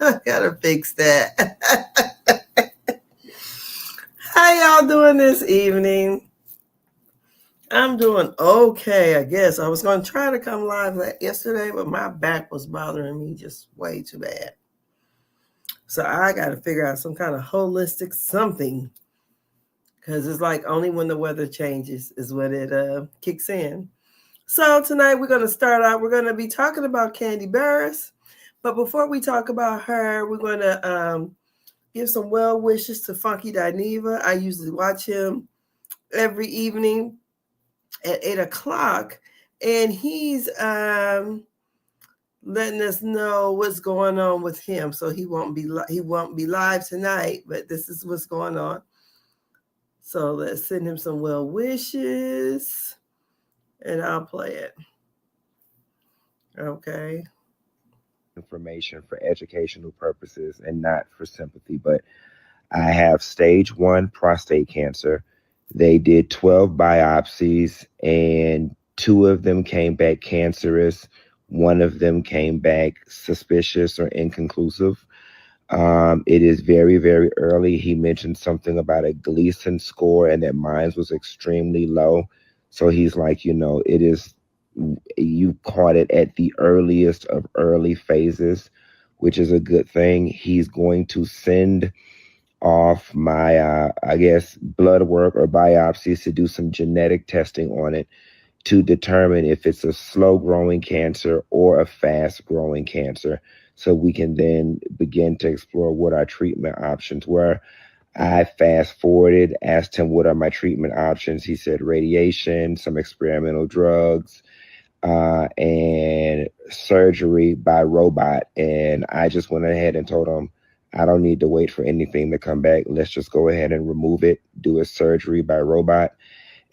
I gotta fix that. How y'all doing this evening? I'm doing okay, I guess. I was going to try to come live yesterday, but my back was bothering me just way too bad. So I got to figure out some kind of holistic something, because it's like only when the weather changes is when it kicks in. So tonight we're going to start out. We're going to be talking about Kandi Burruss. But before we talk about her, we're going to give some well wishes to Funky Dineva. I usually watch him every evening at 8 o'clock, and he's letting us know what's going on with him. So he won't be live tonight, but this is what's going on. So let's send him some well wishes, and I'll play it. Okay. Information for educational purposes and not for sympathy, but I have stage 1 prostate cancer. They did 12 biopsies and 2 of them came back cancerous. 1 of them came back suspicious or inconclusive. It is very, very early. He mentioned something about a Gleason score and that mine was extremely low. So he's like, it is, you caught it at the earliest of early phases, which is a good thing. He's going to send off my, I guess, blood work or biopsies to do some genetic testing on it to determine if it's a slow growing cancer or a fast growing cancer. So we can then begin to explore what our treatment options were. I fast forwarded, asked him what are my treatment options. He said radiation, some experimental drugs, and surgery by robot. And I just went ahead and told him, I don't need to wait for anything to come back. Let's just go ahead and remove it, do a surgery by robot.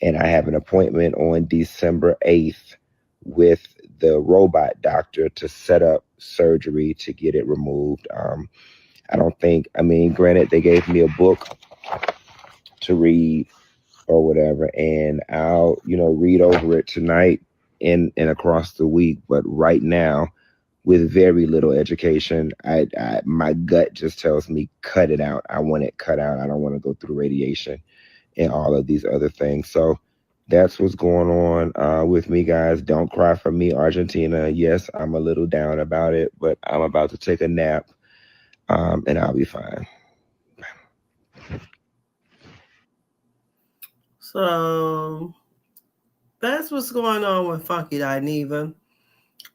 And I have an appointment on December 8th with the robot doctor to set up surgery to get it removed. Granted, they gave me a book to read or whatever, and I'll, read over it tonight and across the week. But right now, with very little education, my gut just tells me cut it out. I want it cut out. I don't want to go through radiation and all of these other things. So that's what's going on with me, guys. Don't cry for me, Argentina. Yes, I'm a little down about it, but I'm about to take a nap, and I'll be fine. So that's what's going on with Funky Dineva.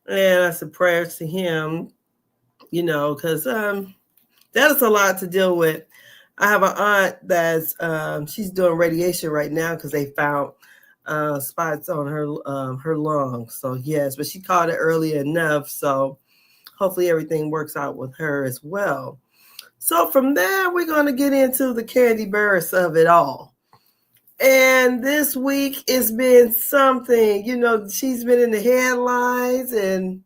And I said prayers to him, because that is a lot to deal with. I have an aunt that's she's doing radiation right now because they found spots on her lungs. So yes, but she caught it early enough. So hopefully everything works out with her as well. So from there, we're going to get into the Kandi Burruss of it all. And this week it's been something, she's been in the headlines, and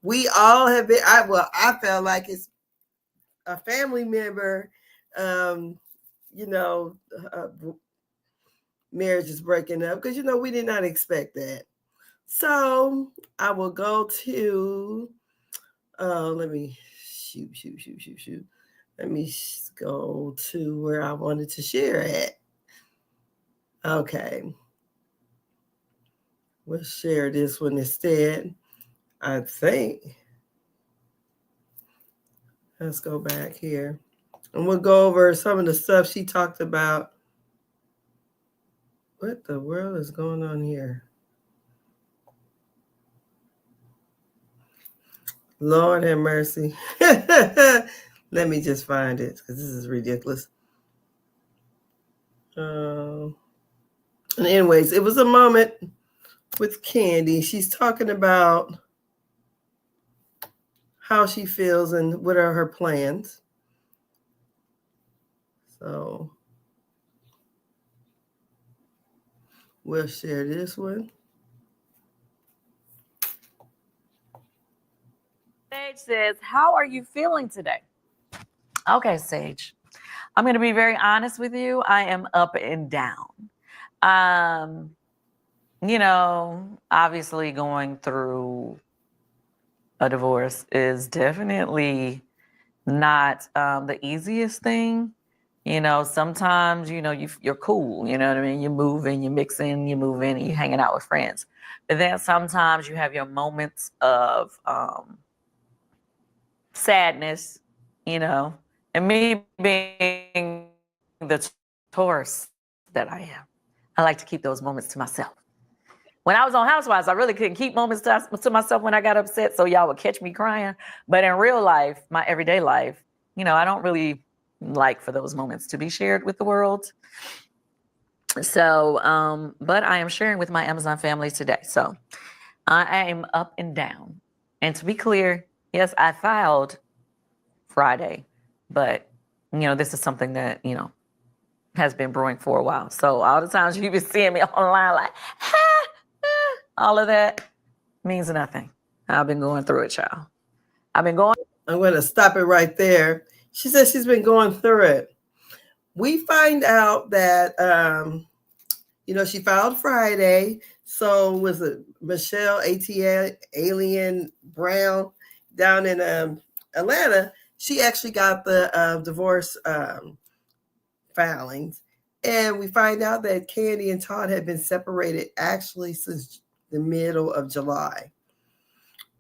we all have been. I felt like it's a family member, um, you know, uh, marriage is breaking up because we did not expect that. So I will go to. Let me shoot. Let me go to where I wanted to share at. Okay, we'll share this one instead. I think. Let's go back here. And we'll go over some of the stuff she talked about. What the world is going on here? Lord have mercy. Let me just find it because this is ridiculous. And anyways, it was a moment with Kandi. She's talking about how she feels and what are her plans. So we'll share this one. Sage says, how are you feeling today? Okay, Sage. I'm going to be very honest with you. I am up and down. Obviously going through a divorce is definitely not the easiest thing. You know, sometimes, you know, you're cool, you know what I mean? You're moving, you're mixing, you're moving, and you're hanging out with friends. But then sometimes you have your moments of sadness, you know, and me being the Taurus that I am, I like to keep those moments to myself. When I was on Housewives, I really couldn't keep moments to myself when I got upset, so y'all would catch me crying. But in real life, my everyday life, you know, I don't really like for those moments to be shared with the world. So, but I am sharing with my Amazon family today. So I am up and down. And to be clear, yes, I filed Friday, but you know, this is something that, you know, has been brewing for a while. So all the times you've been seeing me online like, all of that means nothing. I've been going through it, child. I've been going. I'm going to stop it right there. She says she's been going through it. We find out that, you know, she filed Friday. So was it Michelle ATL Alien Brown down in Atlanta? She actually got the divorce filings. And we find out that Kandi and Todd had been separated actually since the middle of July.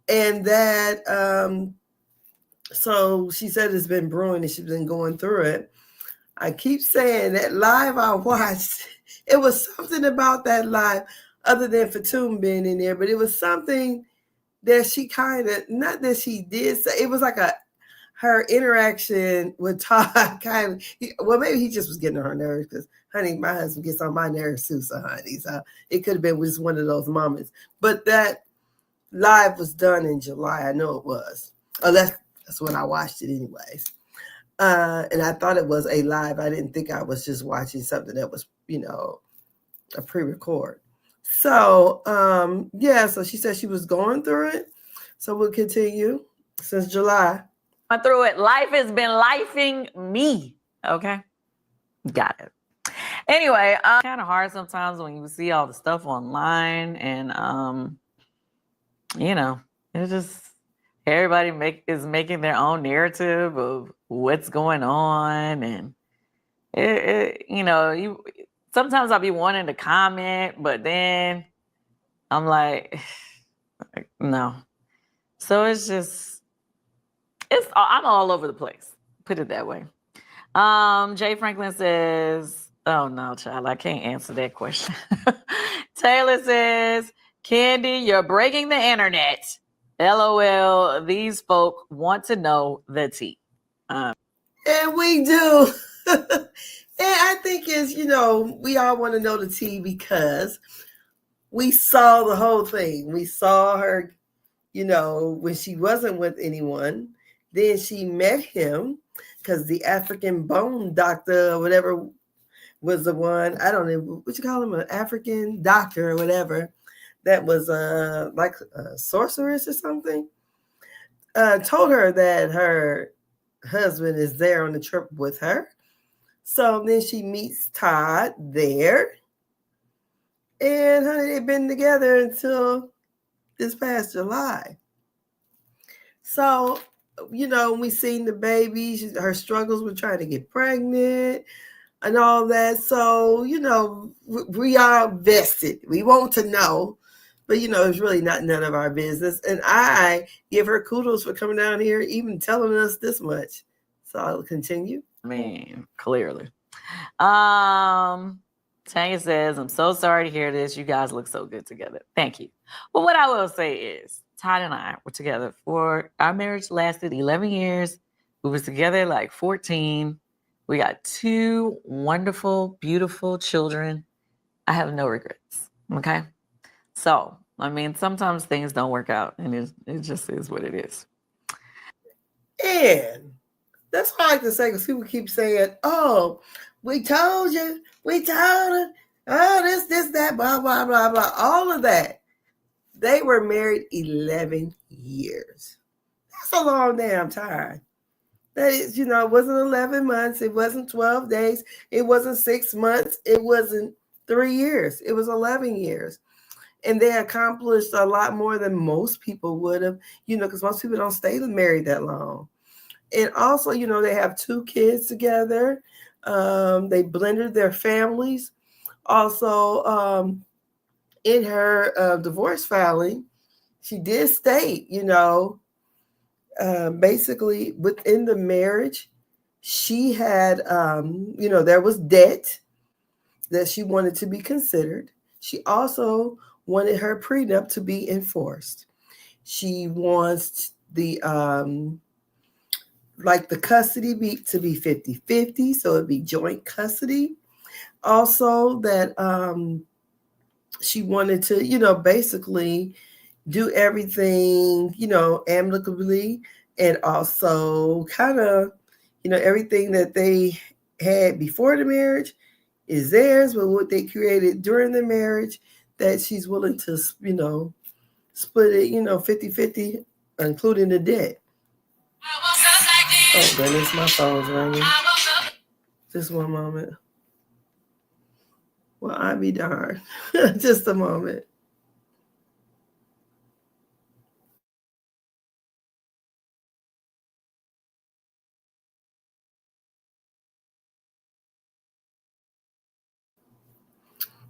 And that, so she said it's been brewing and she's been going through it. I keep saying that live I watched, it was something about that live, other than Fatum being in there, but it was something that she kind of, not that she did say, it was like her interaction with Todd kind of, well, maybe he just was getting on her nerves because, honey, my husband gets on my nerves too, so honey. So it could have been just one of those moments. But that live was done in July. I know it was. Oh, that's when I watched it anyways. And I thought it was a live. I didn't think I was just watching something that was, you know, a pre-record. So, yeah, so she said she was going through it. So we'll continue since July. Went through it. Life has been lifing me. Okay. Got it. Anyway, kind of hard sometimes when you see all the stuff online and, you know, it's just everybody is making their own narrative of what's going on. And, you know, sometimes I'll be wanting to comment, but then I'm like, no. So it's just, I'm all over the place. Put it that way. Jay Franklin says, oh no, child, I can't answer that question. Taylor says, Kandi, you're breaking the internet. LOL, these folk want to know the tea. And we do. And I think it's, you know, we all want to know the tea because we saw the whole thing. We saw her, you know, when she wasn't with anyone. Then she met him because the African bone doctor or whatever was the one. I don't know what you call him, an African doctor or whatever. That was like a sorceress or something. Told her that her husband is there on the trip with her. So then she meets Todd there. And honey, they've been together until this past July. So, you know, we seen the baby, her struggles with trying to get pregnant and all that. So, you know, we are vested. We want to know, but, you know, it's really not none of our business. And I give her kudos for coming down here, even telling us this much. So I'll continue. I mean, clearly. Tanya says, I'm so sorry to hear this. You guys look so good together. Thank you. But what I will say is, Todd and I were together for, our marriage lasted 11 years. We was together like 14. We got 2 wonderful, beautiful children. I have no regrets. Okay. So, I mean, sometimes things don't work out and it just is what it is. And that's what I like to say because people keep saying, oh, we told you, we told her, oh, this, that, blah, blah, blah, blah, all of that. They were married 11 years. That's a long damn time. That is, you know, it wasn't 11 months. It wasn't 12 days. It wasn't 6 months. It wasn't 3 years. It was 11 years. And they accomplished a lot more than most people would have, you know, because most people don't stay married that long. And also, they have 2 kids together. They blended their families. Also, in her divorce filing, she did state, basically within the marriage, she had, there was debt that she wanted to be considered. She also wanted her prenup to be enforced. She wants the the custody to be 50-50, so it'd be joint custody. Also that she wanted to, basically do everything, amicably, and also kind of, everything that they had before the marriage is theirs, but what they created during the marriage, that she's willing to, split it, 50-50, including the debt. Oh goodness, my phone's ringing. Just one moment. Well, I be darned. Just a moment.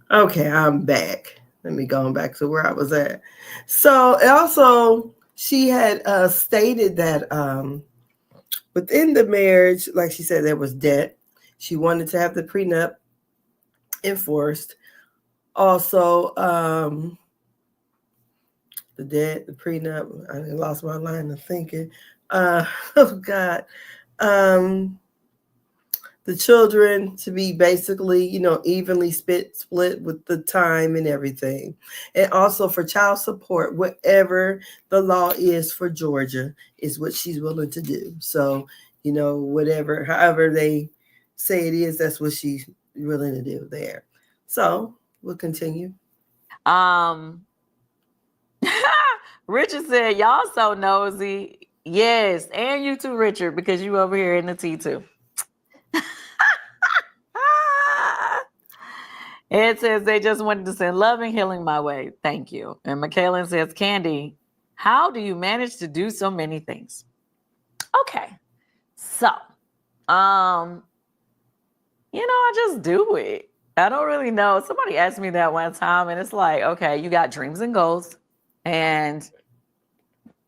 Okay, I'm back. Let me go back to where I was at. So also, she had stated that within the marriage, like she said, there was debt. She wanted to have the prenup enforced. Also, the debt, the prenup. I lost my line of thinking. Oh God. The children to be basically, evenly split with the time and everything. And also for child support, whatever the law is for Georgia is what she's willing to do. So, whatever, however they say it is, that's what she's willing to do there. So we'll continue. Richard said, y'all so nosy. Yes, and you too, Richard, because you over here in the tea too. It says they just wanted to send love and healing my way. Thank you. And Michaela says, Kandi, how do you manage to do so many things? Okay. So, I just do it. I don't really know. Somebody asked me that one time, and it's like, okay, you got dreams and goals, and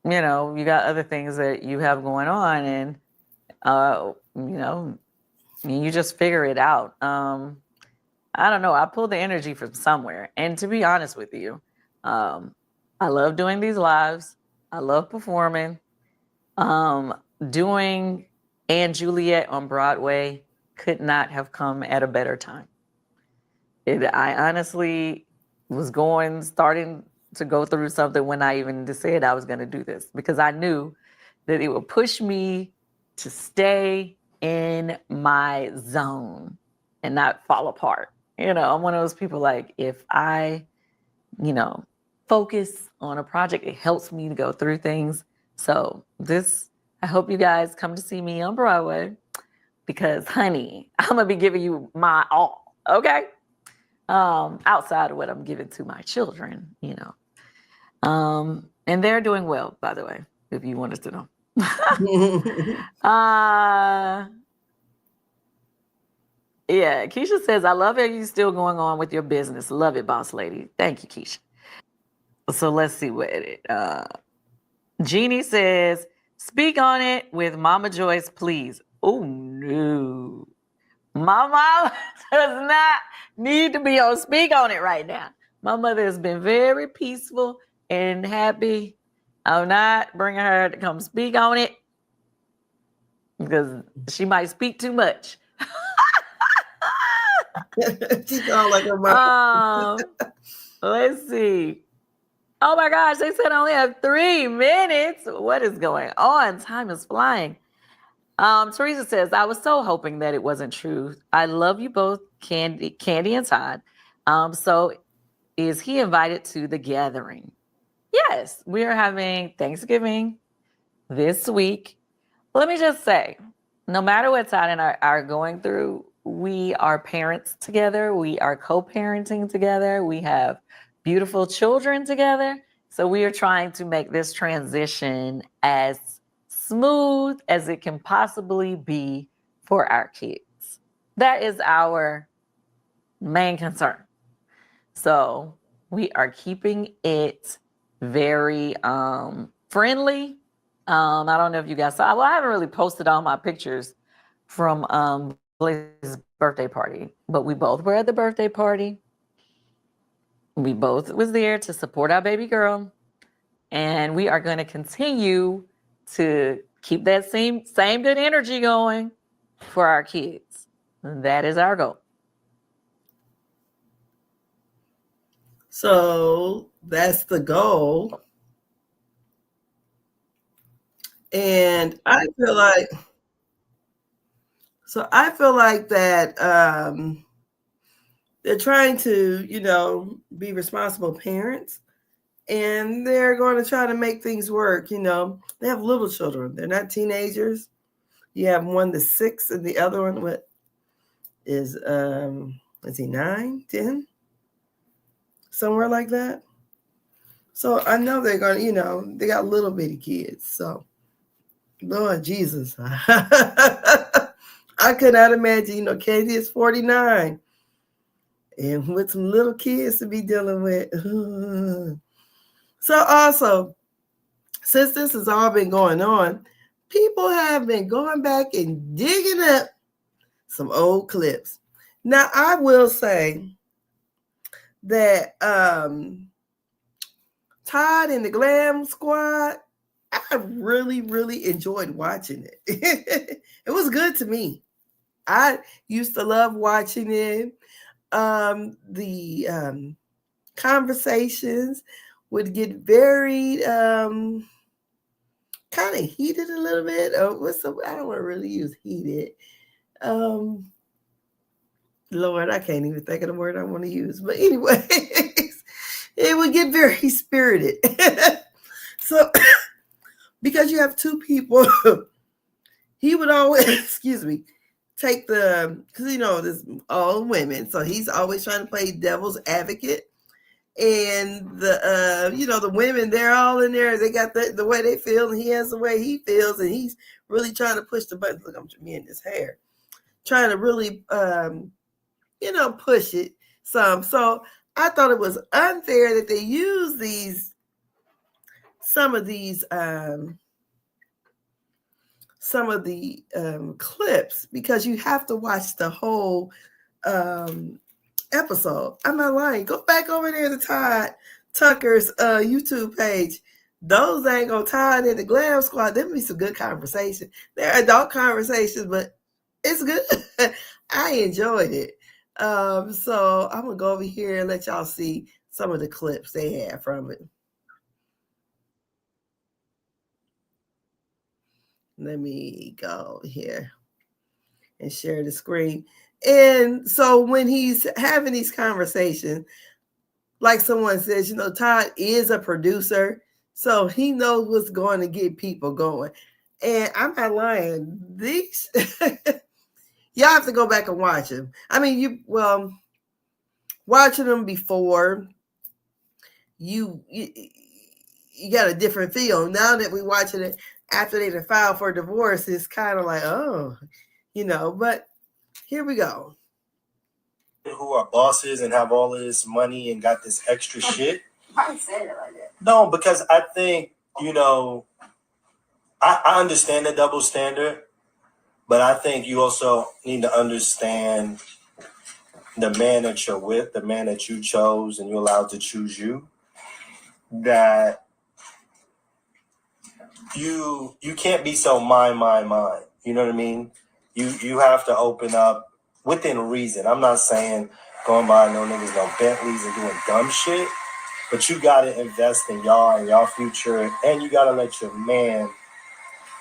you got other things that you have going on, and you just figure it out. I don't know. I pull the energy from somewhere. And to be honest with you, I love doing these lives. I love performing. Doing Anne Juliet on Broadway could not have come at a better time. I honestly was starting to go through something when I even said I was going to do this, because I knew that it would push me to stay in my zone and not fall apart. I'm one of those people, like, if I, focus on a project, it helps me to go through things. So I hope you guys come to see me on Broadway, because, honey, I'm going to be giving you my all, okay? Outside of what I'm giving to my children, and they're doing well, by the way, if you wanted to know. Yeah, Keisha says, I love how you're still going on with your business. Love it, boss lady. Thank you, Keisha. So let's see what Jeannie says, speak on it with Mama Joyce, please. Oh, no. My mom does not need to be on speak on it right now. My mother has been very peaceful and happy. I'm not bringing her to come speak on it, because she might speak too much. She's all like a mom. Let's see. Oh my gosh, they said I only have 3 minutes. What is going on? Time is flying. Teresa says, I was so hoping that it wasn't true. I love you both, Kandi and Todd. So is he invited to the gathering? Yes, we are having Thanksgiving this week. Let me just say, no matter what Todd and I are going through, we are parents together. We are co-parenting together. We have beautiful children together. So we are trying to make this transition as smooth as it can possibly be for our kids. That is our main concern. So we are keeping it very friendly. I don't know if you guys saw. Well, I haven't really posted all my pictures from Blaze's birthday party, but we both were at the birthday party. We both was there to support our baby girl, and we are going to continue to keep that same good energy going for our kids. That is our goal. So that's the goal. And I feel like that they're trying to, be responsible parents, and they're going to try to make things work. They have little children. They're not teenagers. You have one that's 6 and the other one is he 9, 10? Somewhere like that. So I know they're going to, they got little bitty kids. So Lord Jesus. I could not imagine, Kandi is 49 and with some little kids to be dealing with. So also, since this has all been going on, people have been going back and digging up some old clips. Now, I will say that Todd and the Glam Squad, I really, really enjoyed watching it. It was good to me. I used to love watching it. The conversations would get very kind of heated a little bit. I don't want to really use heated. Lord, I can't even think of the word I want to use. But anyways, it would get very spirited. So, because you have two people, he would always, take because there's all women, so he's always trying to play devil's advocate. And the women, they're all in there. They got the way they feel, and he has the way he feels, and he's really trying to push the button. Look, I'm me in his hair, trying to really, push it some. So I thought it was unfair that they use some of the clips, because you have to watch the whole episode. I'm not lying. Go back over there to Todd Tucker's YouTube page. Those ain't gonna tie in the Glam Squad. There be some good conversation. They're adult conversations, but it's good. I enjoyed it. So I'm gonna go over here and let y'all see some of the clips they had from it. Let me go here and share the screen. And so when he's having these conversations, like someone says, Todd is a producer, so he knows what's going to get people going. And I'm not lying. These y'all have to go back and watch them. I mean, watching them before, you got a different feel. Now that we're watching it after they filed for divorce, it's kind of like, but here we go. Who are bosses and have all this money and got this extra shit. Why say it like that? No, because I think, I understand the double standard, but I think you also need to understand the man that you're with, the man that you chose and you're allowed to choose you, that you can't be so mine. You know what I mean? You have to open up within reason. I'm not saying going by no niggas, no Bentleys and doing dumb shit, but you got to invest in y'all and y'all future, and you got to let your man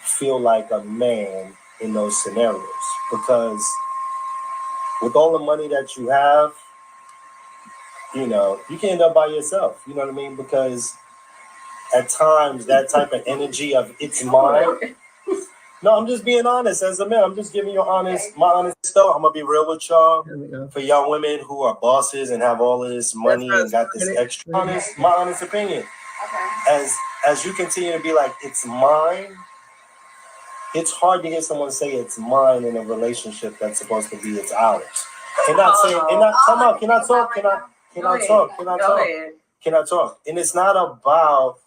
feel like a man in those scenarios, because with all the money that you have, you can end up by yourself. You know what I mean? Because at times that type of energy of it's mine. No, I'm just being honest as a man. I'm just giving you my honest stuff. I'm gonna be real with y'all. For young women who are bosses and have all of this money and got this extra, my honest opinion. Okay. As you continue to be like, it's mine, It's hard to hear someone say it's mine in a relationship that's supposed to be it's ours. Can I say? Can I come up? Can I talk? Can I talk? Can I talk? Can I talk? And it's not about,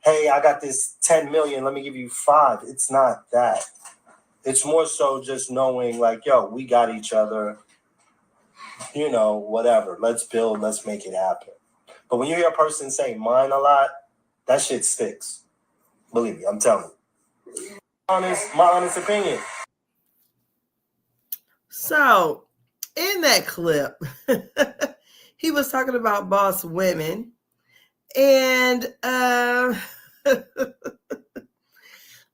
hey, I got this 10 million. Let me give you 5. It's not that. It's more so just knowing, like, yo, we got each other. You know, whatever. Let's build. Let's make it happen. But when you hear a person say mine a lot, that shit sticks. Believe me, I'm telling you. My honest opinion. So, in that clip, he was talking about boss women, and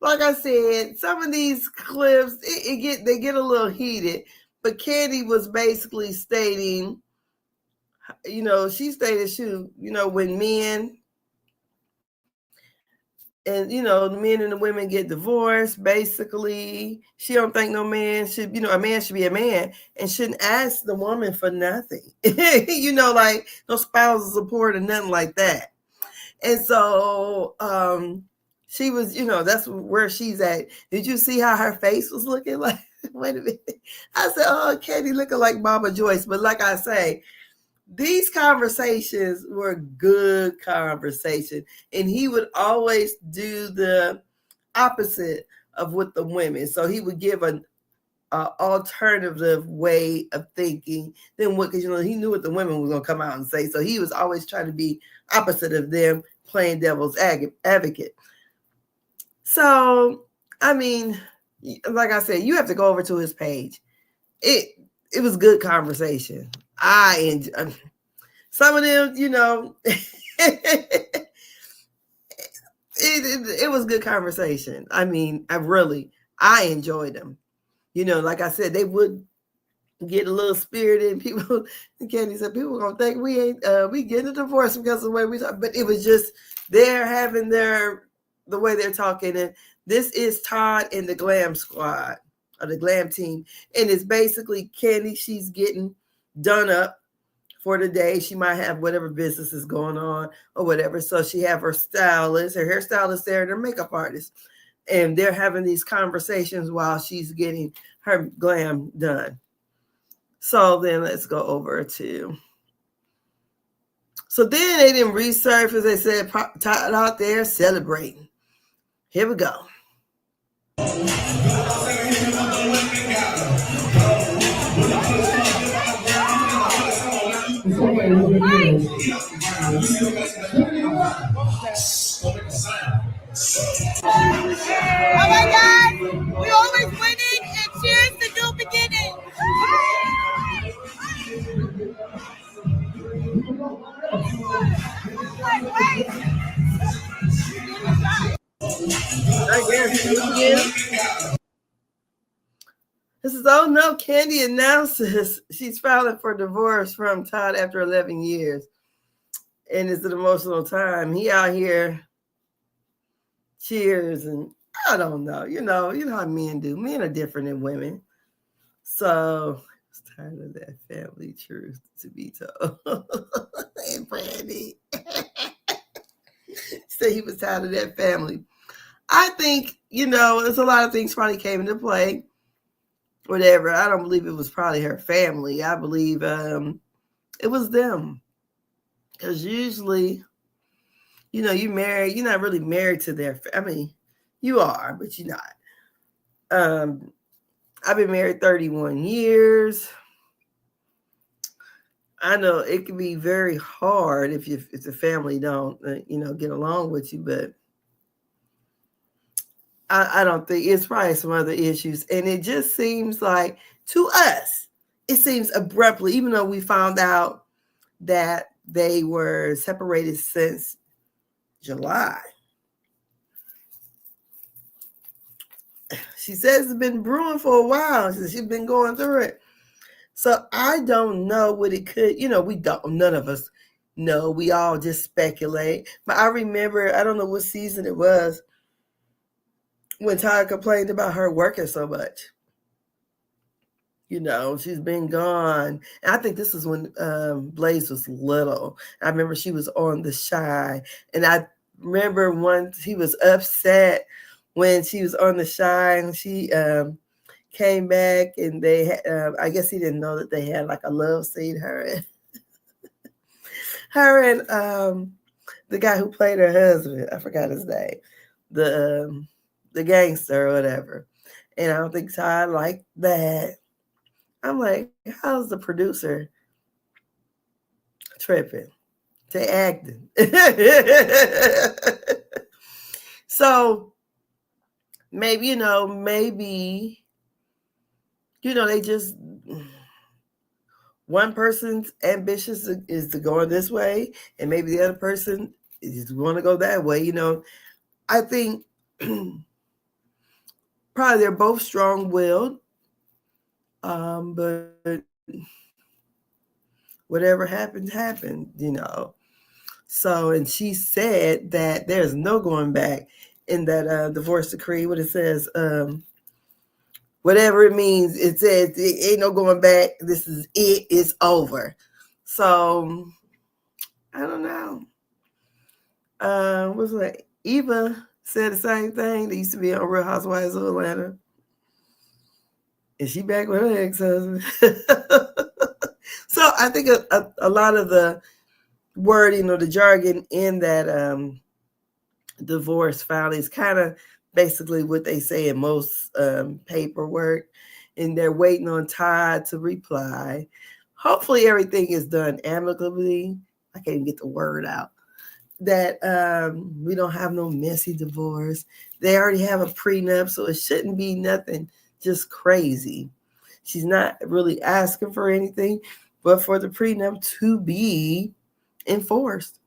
like I said, some of these clips they get a little heated. But Kandi was basically stating, you know, she stated, when men and, you know, the men and the women get divorced, basically, she don't think no man should, you know, a man should be a man and shouldn't ask the woman for nothing. You know, like no spousal support or nothing like that. And so she was, you know, that's where she's at. Did you see how her face was looking like? Wait a minute. I said, oh, Kandi looking like Mama Joyce. But like I say, these conversations were good conversation. And he would always do the opposite of with the women. So he would give an alternative way of thinking than what, because, you know, he knew what the women were going to come out and say. So he was always trying to be opposite of them, playing devil's advocate. So, I mean, like I said, you have to go over to his page. It was good conversation. I enjoy some of them, you know. it was good conversation. I mean, I enjoyed them. You know, like I said, they would get a little spirited, and people, Kandi said, people gonna think we ain't we getting a divorce because of the way we talk. But it was just they're having the way they're talking. And this is Todd and the Glam Squad, or the Glam team. And it's basically Kandi, she's getting done up for the day. She might have whatever business is going on or whatever. So she have her stylist, her hairstylist there, and her makeup artist. And they're having these conversations while she's getting her glam done. So then let's go over to. So then they didn't resurface. They said Todd out there celebrating. Here we go. Oh my God, we always winning, and cheers to new beginning. This is, oh no, Kandi announces she's filing for divorce from Todd after 11 years. And it's an emotional time. He out here cheers, and I don't know. You know how men do. Men are different than women. So it's tired of that family truth to be told. And Brandy said he was tired of that family. I think, you know, there's a lot of things probably came into play. Whatever. I don't believe it was probably her family. I believe it was them. Because usually, you know, you marry, you're not really married to their, I mean, you are, but you're not. I've been married 31 years. I know it can be very hard if the family don't, you know, get along with you, but I don't think, it's probably some other issues. And it just seems like, to us, it seems abruptly, even though we found out that they were separated since July. She says it's been brewing for a while. She's been going through it. So I don't know what it could, you know, none of us know. We all just speculate. But I remember, I don't know what season it was, when Todd complained about her working so much. You know, she's been gone. And I think this was when Blaze was little. I remember she was on The Shy. And I remember once he was upset when she was on the Shine, she came back and they had, I guess he didn't know that they had like a love scene, her and the guy who played her husband, I forgot his name, the gangster or whatever. And I don't think Todd liked that. I'm like, how's the producer tripping? They acting. So maybe, they just, one person's ambitious is to go in this way, and maybe the other person is going to go that way. I think probably they're both strong-willed, but whatever happened, So, and she said that there's no going back in that divorce decree. What it says, whatever it means, it says it ain't no going back. This is it. It's over. So, I don't know. What's that? Eva said the same thing. They used to be on Real Housewives of Atlanta. Is she back with her ex-husband? So I think a lot of the wording or the jargon in that divorce filing is kind of basically what they say in most paperwork, and they're waiting on Todd to reply. Hopefully everything is done amicably. I can't even get the word out. That we don't have no messy divorce. They already have a prenup, so it shouldn't be nothing just crazy. She's not really asking for anything but for the prenup to be enforced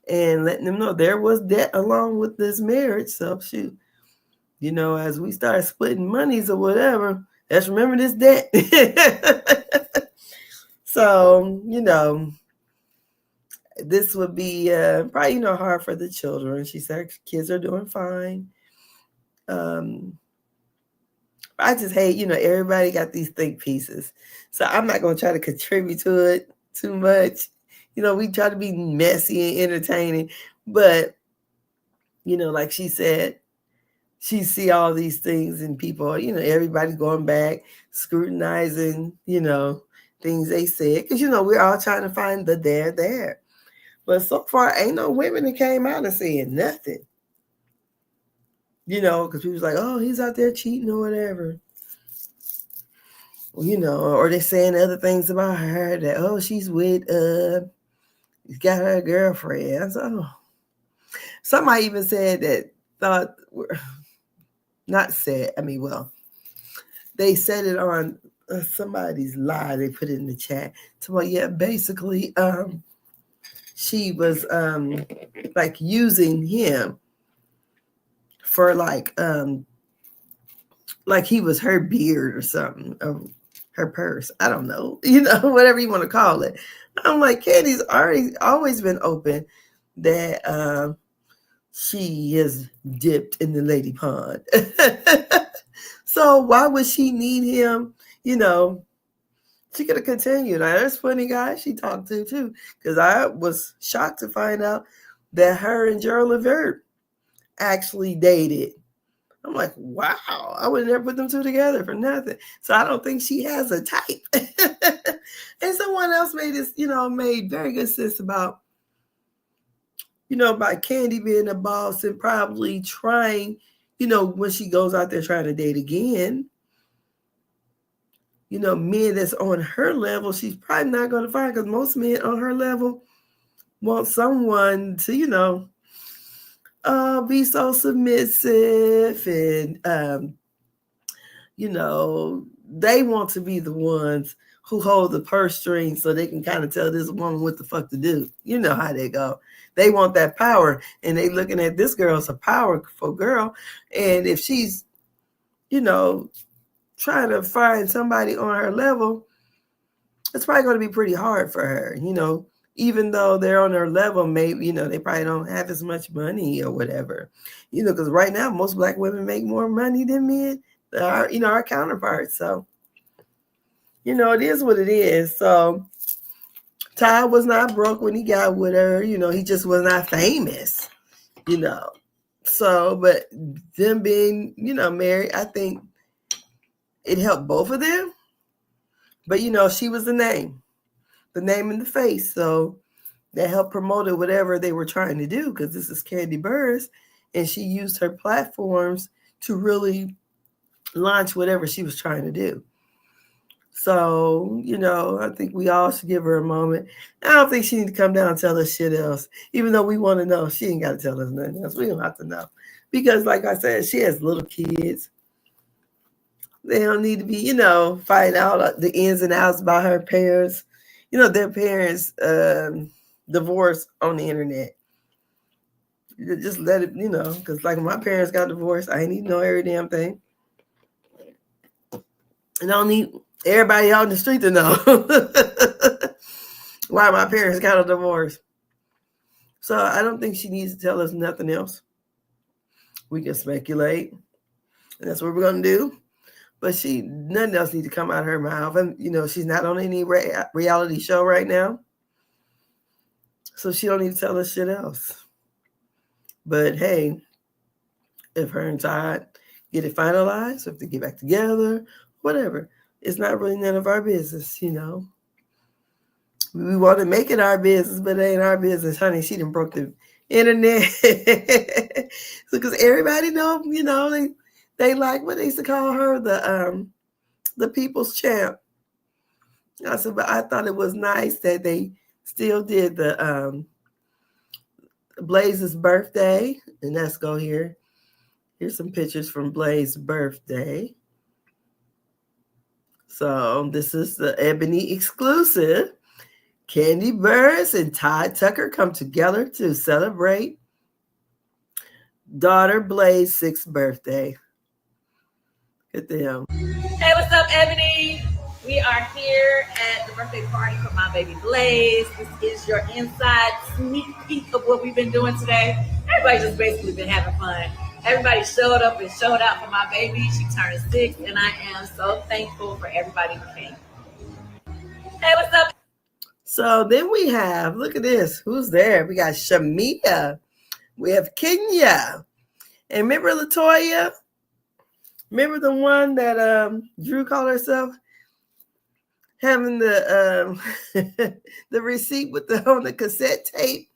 and letting them know there was debt along with this marriage. So shoot, as we start splitting monies or whatever, let's remember this debt. So, this would be probably, hard for the children. She said her kids are doing fine. I just hate, everybody got these think pieces. So I'm not going to try to contribute to it too much. We try to be messy and entertaining. But, like she said, she see all these things and people, everybody going back, scrutinizing, things they said. Because, we're all trying to find the there. But so far, ain't no women that came out and saying nothing. Because people was like, oh, he's out there cheating or whatever. Well, or they're saying other things about her that, oh, she's with, he's got her girlfriend. So, somebody even said that, they said it on somebody's live. They put it in the chat. So, yeah, basically, she was like using him for like he was her beard or something, or her purse. I don't know, whatever you want to call it. I'm like, Kandi's always been open that she has dipped in the lady pond. So why would she need him? She could have continued. Now, there's funny guys she talked to too, because I was shocked to find out that her and Gerald Levert actually dated. I'm like, wow, I would never put them two together for nothing. So I don't think she has a type. And someone else made very good sense about, about Kandi being a boss and probably trying, when she goes out there trying to date again, men that's on her level, she's probably not going to find, because most men on her level want someone to, be so submissive and, they want to be the ones who hold the purse string so they can kind of tell this woman what the fuck to do. You know how they go. They want that power, and they looking at this girl as a powerful girl. And if she's, trying to find somebody on her level, it's probably going to be pretty hard for her, even though they're on her level, maybe, they probably don't have as much money or whatever, because right now most Black women make more money than men, our counterparts. So, it is what it is. So Todd was not broke when he got with her, he just was not famous, So, but them being, married, I think it helped both of them. But, she was the name in the face. So that helped promote it, whatever they were trying to do, because this is Kandi Burruss, and she used her platforms to really launch whatever she was trying to do. So, I think we all should give her a moment. I don't think she need to come down and tell us shit else, even though we want to know. She ain't got to tell us nothing else. We don't have to know. Because, like I said, she has little kids. They don't need to be, finding out the ins and outs about her parents. Their parents divorced on the internet. Just let it, because like my parents got divorced, I ain't need to know every damn thing. And I don't need everybody out in the street to know why my parents got a divorce. So I don't think she needs to tell us nothing else. We can speculate, and that's what we're going to do. But nothing else needs to come out of her mouth. And, she's not on any reality show right now. So she don't need to tell us shit else. But, hey, if her and Todd get it finalized, if they get back together, whatever, it's not really none of our business, We want to make it our business, but it ain't our business, honey. She done broke the internet. Because everybody know, they like what they used to call her, the people's champ. I said, but I thought it was nice that they still did the Blaze's birthday. And let's go here. Here's some pictures from Blaze's birthday. So this is the Ebony exclusive. Kandi Burruss and Todd Tucker come together to celebrate daughter Blaze's 6th birthday. Good to him. Hey, what's up, Ebony? We are here at the birthday party for my baby Blaze. This is your inside sneak peek of what we've been doing today. Everybody just basically been having fun. Everybody showed up and showed out for my baby. She turned 6, and I am so thankful for everybody who came. Hey, what's up? So then we have, look at this. Who's there? We got Shamia. We have Kenya. And remember LaToya? Remember the one that Drew called herself? Having the the receipt with on the cassette tape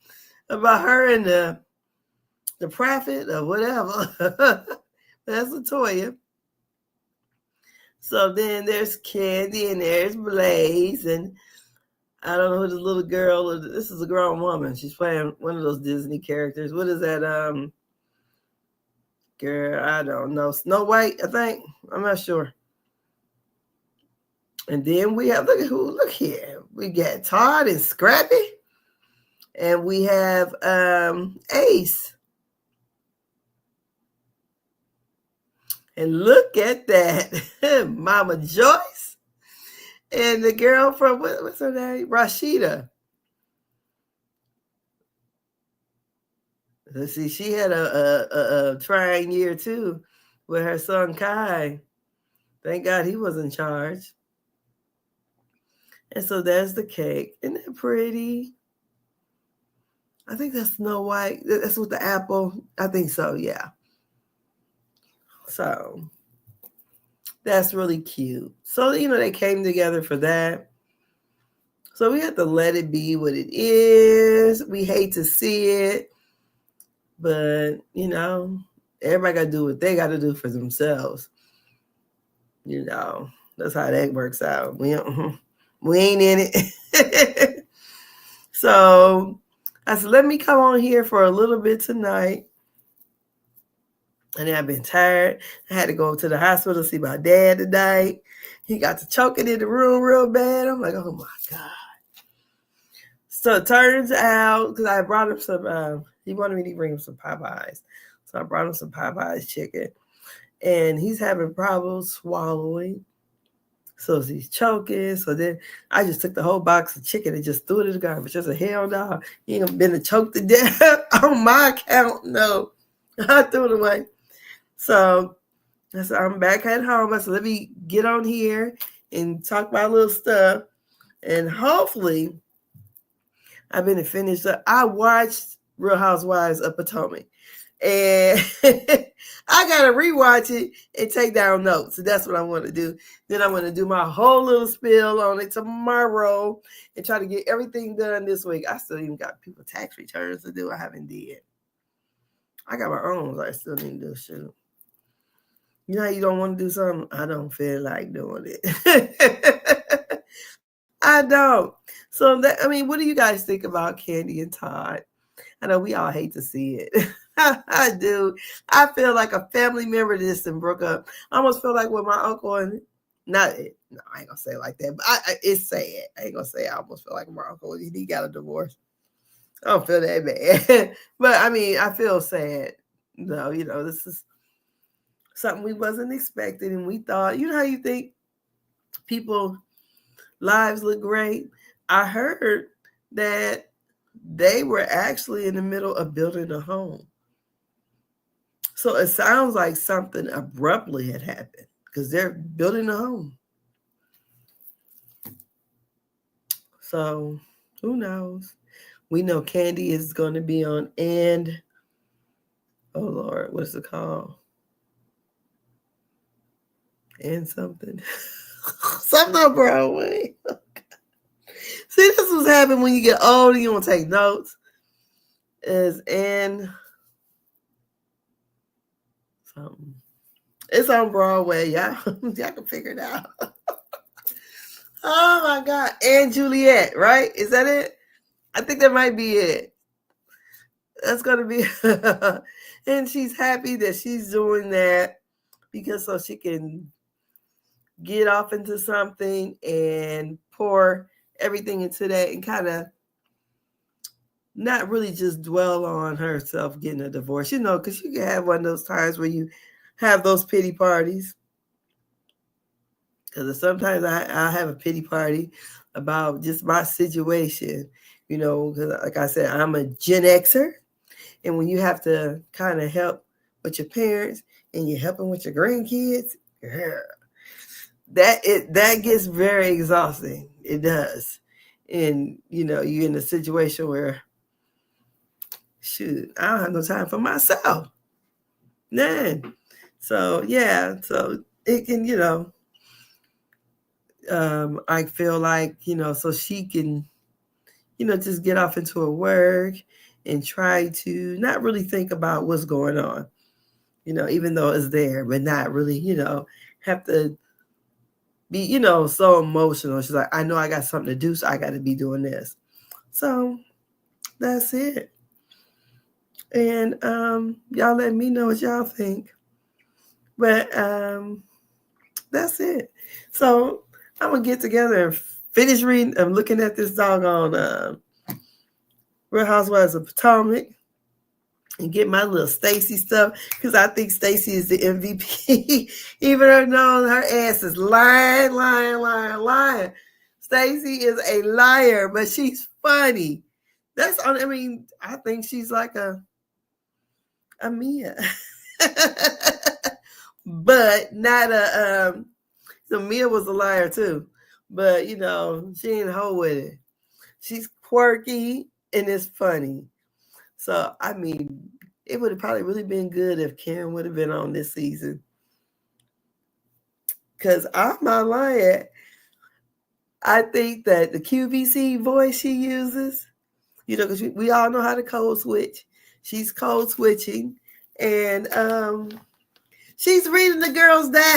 about her and the prophet or whatever. That's LaToya. So then there's Kandi and there's Blaze, and I don't know who the little girl is. This is a grown woman. She's playing one of those Disney characters. What is that? Girl, I don't know. Snow White, I think. I'm not sure. And then we have, look here. We got Todd and Scrappy. And we have Ace. And look at that. Mama Joyce. And the girl from, what's her name? Rashida. Let's see, she had a trying year too with her son Kai. Thank God he was in charge. And so there's the cake. Isn't that pretty? I think that's Snow White. That's with the apple. I think so, yeah. So that's really cute. So, they came together for that. So we have to let it be what it is. We hate to see it. But, everybody got to do what they got to do for themselves. That's how that works out. We ain't in it. So I said, let me come on here for a little bit tonight. And then I've been tired. I had to go to the hospital to see my dad tonight. He got to choking in the room real bad. I'm like, oh my God. So it turns out, because I brought him some, he wanted me to bring him some Popeyes. So I brought him some Popeyes chicken. And he's having problems swallowing. So he's choking. So then I just took the whole box of chicken and just threw it in the garbage. I said, hell no. He ain't been to choke to death on my account. No. I threw it away. So I said, I'm back at home. I said, let me get on here and talk about little stuff. And hopefully I've been to finish up. I watched Real Housewives of Potomac. And I gotta rewatch it and take down notes. So that's what I want to do. Then I'm gonna do my whole little spill on it tomorrow and try to get everything done this week. I still even got people tax returns to do. I haven't did. I got my own, but I still need to do shit. You know how you don't want to do something? I don't feel like doing it. I don't. So that, I mean, what do you guys think about Kandi and Todd? I know we all hate to see it. I do. I feel like a family member just broke up. I almost feel like with my uncle and no, I ain't gonna say it like that, but it's sad. I ain't gonna say I almost feel like my uncle, he got a divorce. I don't feel that bad. But I mean, I feel sad. No, you know, this is something we wasn't expecting, and we thought, you know how you think people lives look great? I heard that they were actually in the middle of building a home. So it sounds like something abruptly had happened because they're building a home. So who knows? We know Kandi is going to be on and oh Lord, what's it called? And something. Something on Broadway. See, this is what's happening when you get old and you don't take notes. Is in something. It's on Broadway, y'all. Y'all can figure it out. Oh my God. And Juliet, right? Is that it? I think that might be it. That's gonna be and she's happy that she's doing that because so she can get off into something and pour everything into that and kind of not really just dwell on herself getting a divorce, you know, because you can have one of those times where you have those pity parties. Because sometimes I have a pity party about just my situation, you know, because like I said, I'm a Gen Xer. And when you have to kind of help with your parents and you're helping with your grandkids, that gets very exhausting. It does. And, you know, you're in a situation where, shoot, I don't have no time for myself. None. So, yeah. So it can, you know, I feel like, you know, so she can, you know, just get off into her work and try to not really think about what's going on, you know, even though it's there, but not really, you know, have to be, you know, so emotional. She's like, I know I got something to do, so I got to be doing this. So that's it. And y'all let me know what y'all think. But that's it. So I'm going to get together and finish reading. I'm looking at this doggone Real Housewives of Potomac and get my little Stacey stuff because I think Stacey is the MVP. Even though her ass is lying. Stacey is a liar, but she's funny. I mean, I think she's like a Mia. But not a so Mia was a liar too. But you know, she ain't a hoe with it. She's quirky and it's funny. So I mean, it would have probably really been good if Karen would have been on this season. Because I'm not lying. I think that the QVC voice she uses, you know, because we all know how to code switch. She's code switching. And she's reading the girls down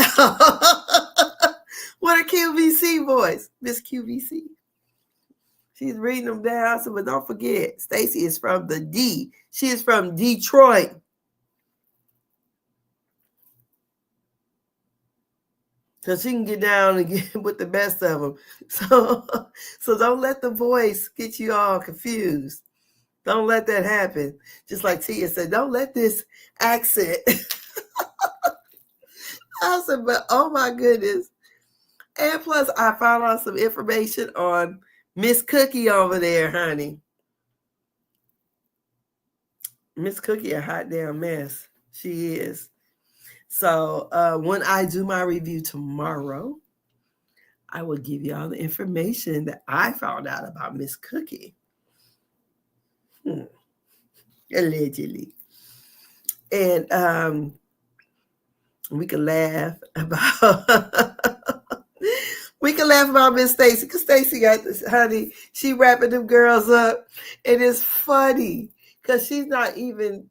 with her QVC voice, Miss QVC. She's reading them down. So, but don't forget, Stacey is from the D. She is from Detroit. So she can get down and get with the best of them. So don't let the voice get you all confused. Don't let that happen. Just like Tia said, don't let this accent. I said, but oh my goodness. And plus, I found out some information on Miss Cookie over there, honey. Miss Cookie, a hot damn mess. She is. So when I do my review tomorrow, I will give you all the information that I found out about Miss Cookie. Allegedly. And we can laugh about we can laugh about Miss Stacy, because Stacy got this, honey. She wrapping them girls up, and it's funny because she's not even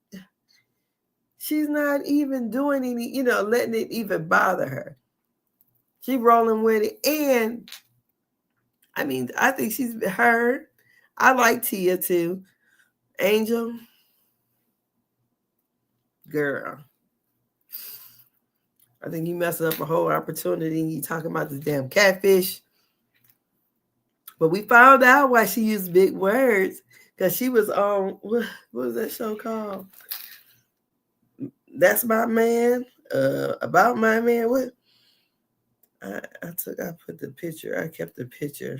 doing any, letting it even bother her. She rolling with it, and I mean, I think she's her. I like Tia too. Angel, girl. I think you messed up a whole opportunity. You talking about this damn catfish. But we found out why she used big words. Because she was on, what was that show called? That's My Man. About My Man. What? I put the picture. I kept the picture.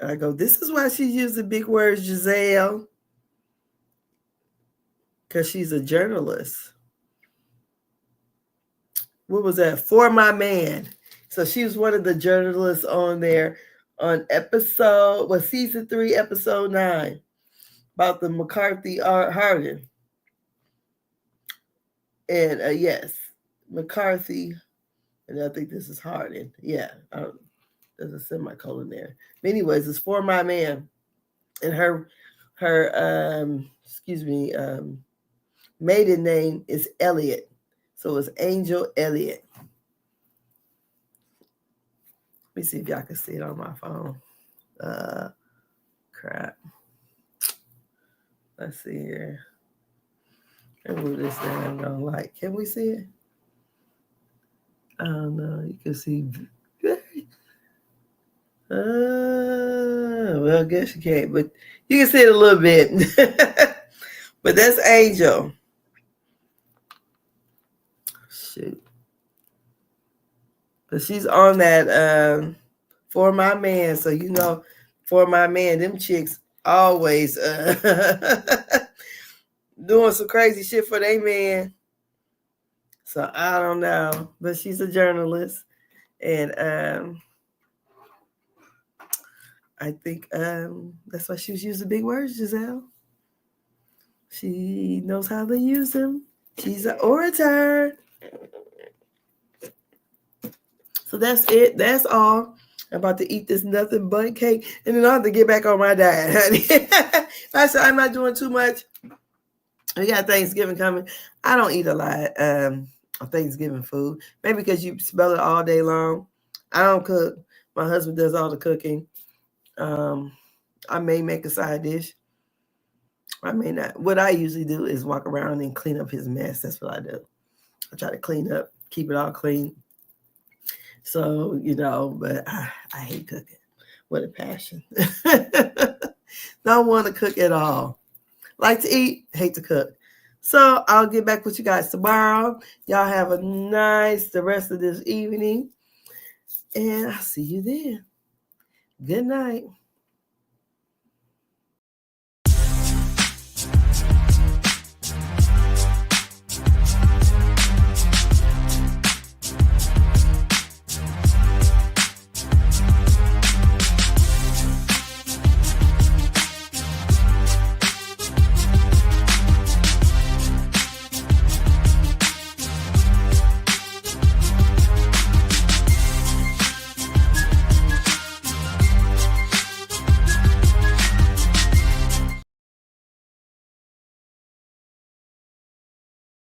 And I go, this is why she used the big words, Giselle. Because she's a journalist. What was that? For My Man. So she was one of the journalists on there on season 3, episode 9, about the McCarthy Hardin. And yes, McCarthy, and I think this is Hardin. Yeah, there's a semicolon there. But anyways, it's For My Man, and her maiden name is Elliott. So it's Angel Elliott. Let me see if y'all can see it on my phone. Crap. Let's see here. Let me move this down. I don't like. Can we see it? I don't know. You can see. Well, I guess you can't, but you can see it a little bit. But that's Angel. Shoot. But she's on that For My Man. So, For My Man, them chicks always doing some crazy shit for their man. So I don't know. But she's a journalist. And I think that's why she was using big words, Giselle. She knows how to use them. She's an orator. So that's it. That's all. I'm about to eat this nothing but cake. And then I'll have to get back on my diet, honey. I said I'm not doing too much. We got Thanksgiving coming. I don't eat a lot of Thanksgiving food. Maybe because you smell it all day long. I don't cook. My husband does all the cooking. I may make a side dish. I may not. What I usually do is walk around and clean up his mess. That's what I do. I try to clean up, keep it all clean. So, but I hate cooking with a passion. Don't want to cook at all. Like to eat, hate to cook. So I'll get back with you guys tomorrow. Y'all have the rest of this evening. And I'll see you then. Good night.